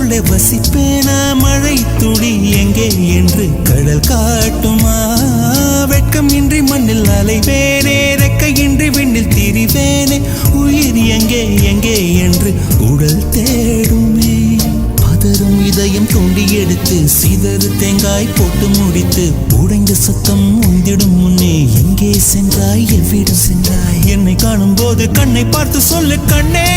உனக்குள்ளே வசிப்பேனா மழை துளி எங்கே என்று கடல் காட்டுமா வெட்கம் இன்றி மண்ணில் அலைவேனே ரெக்கையின்றி விண்ணில் திரிவேனே உயிர் எங்கே எங்கே என்று உடல் தேடுமே பதறும் இதயம் தோண்டி எடுத்து சிதறு தேங்காய் போட்டு முடித்து உடைந்த சத்தம் உந்திடும் முன்னே எங்கே சென்றாய் எவ்விடம் சென்றாய் என்னை காணும் போது கண்ணை பார்த்து சொல்லு கண்ணே